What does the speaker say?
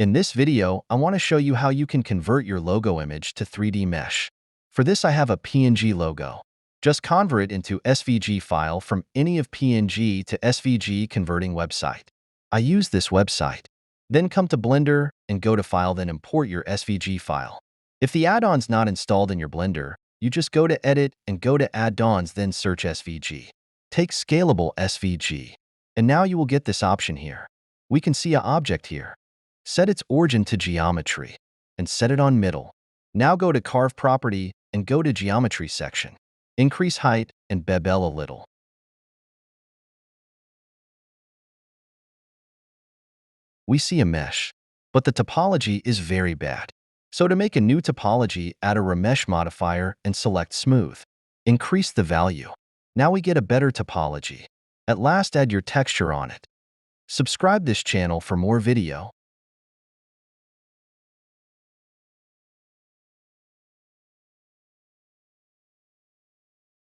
In this video, I want to show you how you can convert your logo image to 3D mesh. For this, I have a PNG logo. Just convert it into SVG file from any of PNG to SVG converting website. I use this website. Then come to Blender and go to File, then import your SVG file. If the add-on's not installed in your Blender, you just go to Edit and go to Add-ons, then search SVG. Take Scalable SVG. And now you will get this option here. We can see an object here. Set its origin to geometry and set it on middle. Now go to Carve Property and go to Geometry section. Increase height and bevel a little. We see a mesh, but the topology is very bad. So to make a new topology, add a remesh modifier and select Smooth. Increase the value. Now we get a better topology. At last, add your texture on it. Subscribe this channel for more video.